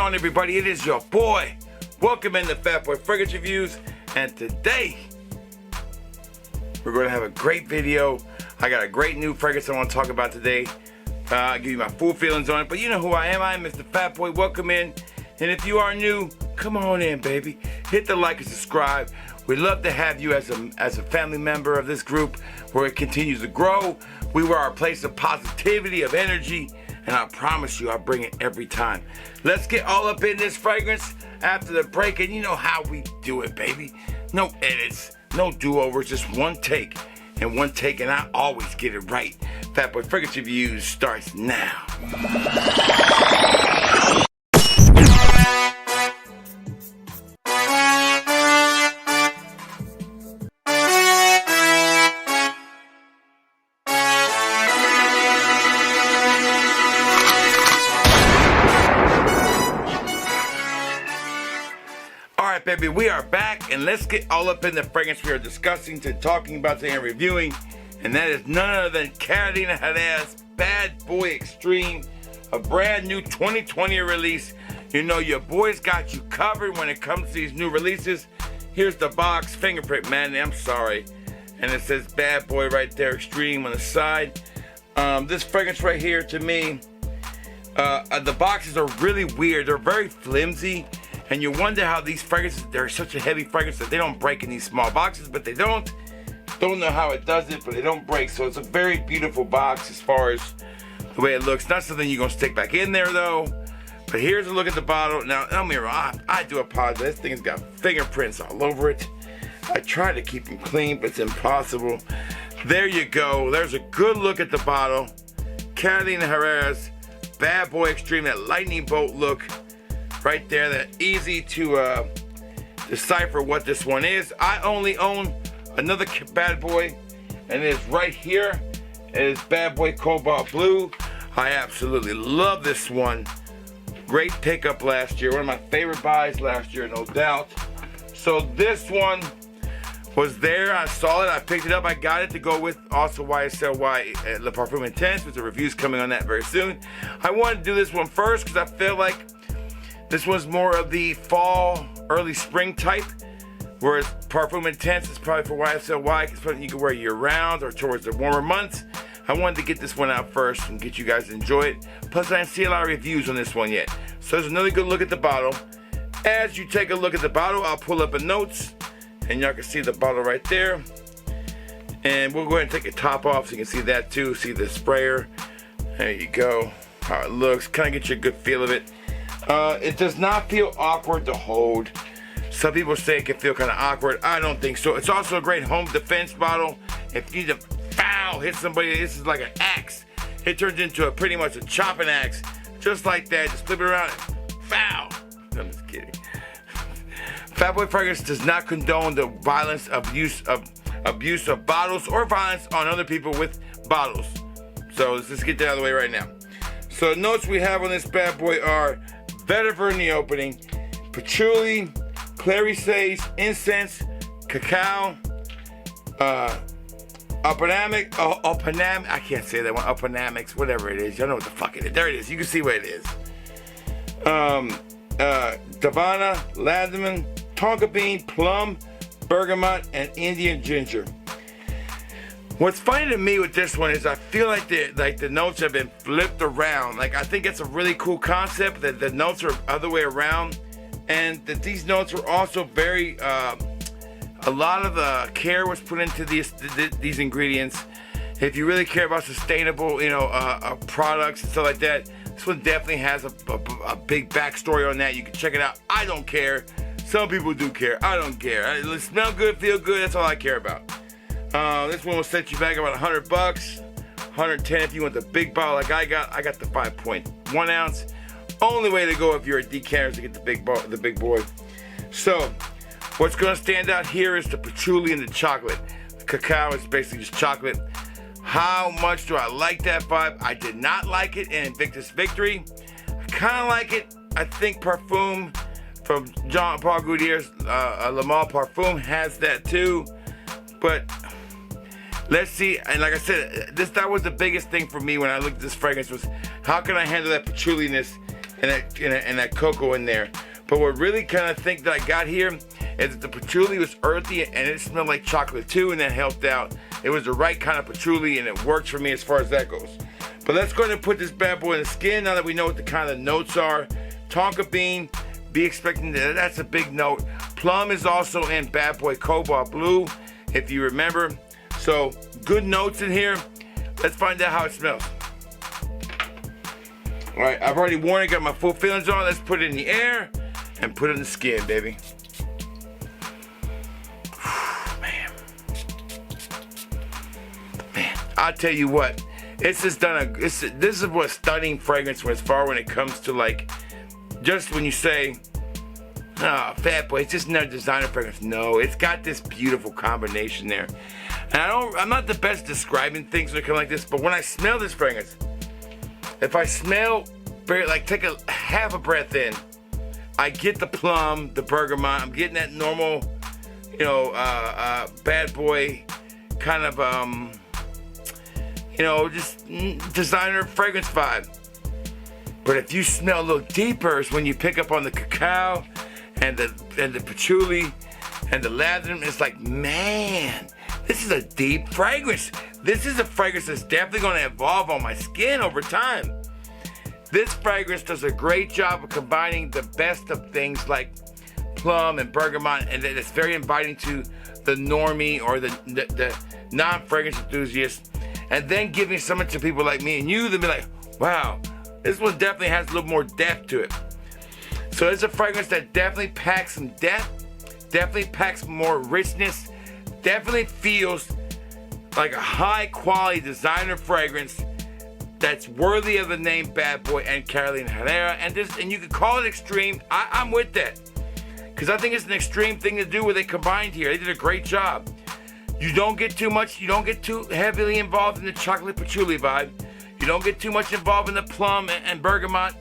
on, everybody? It is your boy. Welcome into Fat Boy Fragrance Reviews, and today we're going to have a great video. I got a great new fragrance I want to talk about today. I'll give you my full feelings on it, but you know who I am. I am Mr. Fat Boy. Welcome in, and if you are new, come on in, baby. Hit the like and subscribe. We'd love to have you as a family member of this group where it continues to grow. We were our place of positivity, of energy, and I promise you I'll bring it every time. Let's get all up in this fragrance after the break, and you know how we do it, baby. No edits, no do-overs, just one take, and I always get it right. Fat Boy Fragrance Reviews starts now. Alright, baby, we are back, and let's get all up in the fragrance we are discussing, talking about today, and reviewing, and that is none other than Carolina Herrera's Bad Boy Extreme, a brand new 2020 release. You know, your boy's got you covered when it comes to these new releases. Here's the box, fingerprint, man, I'm sorry, and it says Bad Boy right there, Extreme on the side. This fragrance right here, to me, the boxes are really weird. They're very flimsy. And you wonder how these fragrances, they're such a heavy fragrance that they don't break in these small boxes, but they don't. Don't know how it does it, but they don't break. So it's a very beautiful box as far as the way it looks. Not something you're gonna stick back in there though. But here's a look at the bottle. Now, don't get me wrong, I do apologize. This thing has got fingerprints all over it. I try to keep them clean, but it's impossible. There you go. There's a good look at the bottle. Carolina Herrera's Bad Boy Extreme, that lightning bolt look. Right there, that easy to decipher what this one is. I only own another Bad Boy, and it is right here. It is Bad Boy Cobalt Blue. I absolutely love this one. Great pickup last year. One of my favorite buys last year, no doubt. So this one was there. I saw it. I picked it up. I got it to go with also YSLY Le Parfum Intense, with the reviews coming on that very soon. I wanted to do this one first because I feel like this one's more of the fall, early spring type, whereas Parfum Intense is probably for YSLY. It's something you can wear year-round or towards the warmer months. I wanted to get this one out first and get you guys to enjoy it. Plus, I didn't see a lot of reviews on this one yet. So there's another good look at the bottle. As you take a look at the bottle, I'll pull up a notes, and y'all can see the bottle right there. And we'll go ahead and take the top off so you can see that too. See the sprayer. There you go. How it looks. Kind of get you a good feel of it. It does not feel awkward to hold. Some people say it can feel kind of awkward. I don't think so. It's also a great home defense bottle. If you need to hit somebody, this is like an axe. It turns into pretty much a chopping axe. Just like that. Just flip it around and foul. I'm just kidding. Fat Boy Fragrance does not condone the violence, abuse of bottles, or violence on other people with bottles. So let's just get that out of the way right now. So the notes we have on this bad boy are vetiver in the opening, patchouli, clary sage, incense, cacao, opinamic, I can't say that one, opinamics, whatever it is. Y'all know what the fuck it is. There it is. You can see what it is. Davana, ladamine, tonka bean, plum, bergamot, and Indian ginger. What's funny to me with this one is I feel like the notes have been flipped around. Like, I think it's a really cool concept that the notes are other way around, and that these notes are also very a lot of the care was put into these ingredients. If you really care about sustainable, products and stuff like that, this one definitely has a big backstory on that. You can check it out. I don't care. Some people do care. I don't care. It smell good, feel good. That's all I care about. This one will set you back about $100, $110 if you want the big bottle like I got. I got the 5.1 ounce. Only way to go if you're a decanter is to get the big boy. So, what's going to stand out here is the patchouli and the chocolate. The cacao is basically just chocolate. How much do I like that vibe? I did not like it in Invictus Victory. I kind of like it. I think Parfum from Jean Paul Gaultier's Le Male Parfum has that too. But let's see. And like I said, that was the biggest thing for me when I looked at this fragrance, was how can I handle that patchouliness and that cocoa in there. But what really kind of think that I got here is that the patchouli was earthy and it smelled like chocolate too, and that helped out. It was the right kind of patchouli and it worked for me as far as that goes. But let's go ahead and put this bad boy in the skin now that we know what the kind of notes are. Tonka bean, be expecting that's a big note. Plum is also in Bad Boy Cobalt Blue, if you remember. So good notes in here. Let's find out how it smells. All right, I've already worn it, got my full feelings on. Let's put it in the air and put it in the skin, baby. Man, I'll tell you what. It's just done this is what stunning fragrance as far when it comes to like, just when you say, oh, Fat Boy, it's just another designer fragrance. No, it's got this beautiful combination there. And I'm not the best describing things when it comes like this, but when I smell this fragrance, if I smell, like take a half a breath in, I get the plum, the bergamot, I'm getting that normal, you know, Bad Boy kind of, you know, just designer fragrance vibe. But if you smell a little deeper, it's when you pick up on the cacao and the patchouli and the lavender. It's like, man, this is a deep fragrance. This is a fragrance that's definitely going to evolve on my skin over time. This fragrance does a great job of combining the best of things like plum and bergamot, and it's very inviting to the normie or the non-fragrance enthusiast, and then giving something to people like me and you that be like, wow, this one definitely has a little more depth to it. So it's a fragrance that definitely packs some depth, definitely packs more richness, definitely feels like a high quality designer fragrance that's worthy of the name Bad Boy and Carolina Herrera. And you could call it extreme. I'm with that, because I think it's an extreme thing to do where they combined here. They did a great job. You don't get too much, you don't get too heavily involved in the chocolate patchouli vibe. You don't get too much involved in the plum and bergamot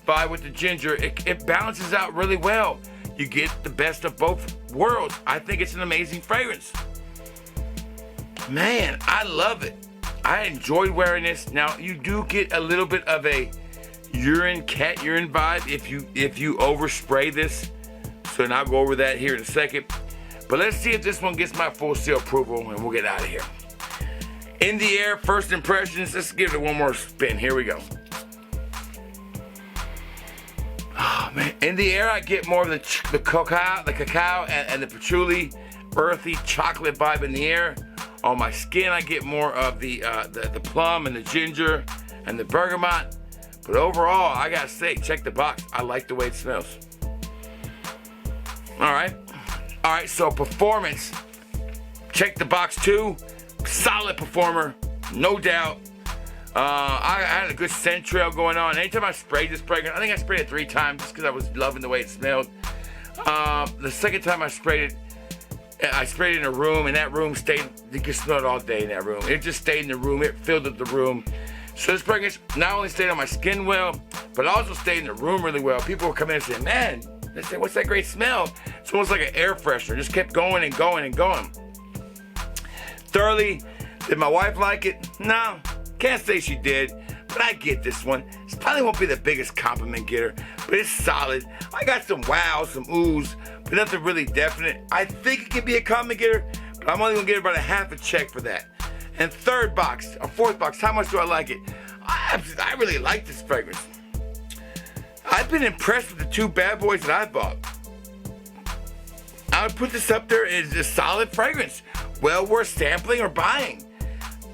vibe with the ginger. It balances out really well. You get the best of both worlds. I think it's an amazing fragrance. Man, I love it. I enjoyed wearing this. Now, you do get a little bit of a cat urine vibe if you overspray this. So, and I'll go over that here in a second. But let's see if this one gets my full seal approval, and we'll get out of here. In the air, first impressions. Let's give it one more spin. Here we go. Oh, man. In the air, I get more of the cacao and the patchouli, earthy chocolate vibe in the air. On my skin, I get more of the plum and the ginger and the bergamot. But overall, I gotta say, check the box. I like the way it smells. All right, so performance. Check the box too. Solid performer, no doubt. I had a good scent trail going on. Anytime I sprayed this fragrance, I think I sprayed it 3 times just because I was loving the way it smelled. The second time I sprayed it in a room, and that room stayed, you could smell it all day in that room. It just stayed in the room, it filled up the room. So this fragrance not only stayed on my skin well, but also stayed in the room really well. People would come in and say, man, they say, what's that great smell? It's almost like an air freshener, just kept going and going and going. Thoroughly, did my wife like it? No, can't say she did, but I get this one. This probably won't be the biggest compliment getter, but it's solid. I got some wows, some oohs, but nothing really definite. I think it could be a compliment getter, but I'm only gonna give it about a half a check for that. And fourth box, how much do I like it? I really like this fragrance. I've been impressed with the 2 Bad Boys that I bought. I would put this up there as a solid fragrance. Well worth sampling or buying.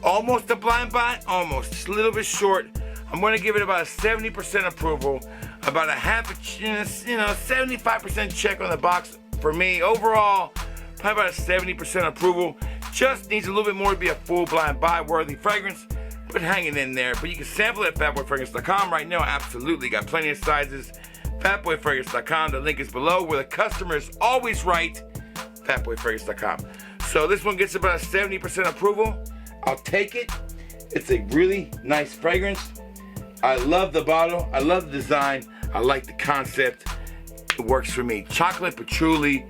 Almost a blind buy, almost. Just a little bit short. I'm going to give it about a 70% approval, about a 75% check on the box for me. Overall, probably about a 70% approval. Just needs a little bit more to be a full blind buy worthy fragrance, but hanging in there. But you can sample it at fatboyfragrance.com right now. Absolutely, got plenty of sizes. Fatboyfragrance.com. The link is below, where the customer is always right. Fatboyfragrance.com. So this one gets about a 70% approval. I'll take it. It's a really nice fragrance. I love the bottle. I love the design. I like the concept. It works for me. Chocolate patchouli,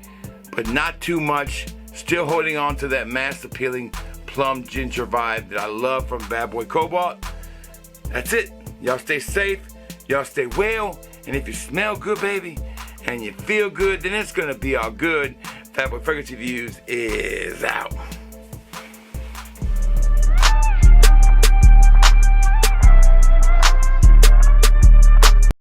but not too much. Still holding on to that mass appealing plum ginger vibe that I love from Bad Boy Cobalt. That's it. Y'all stay safe. Y'all stay well, and if you smell good, baby, and you feel good, then it's gonna be all good. Fat Boy Fragrance Reviews is out.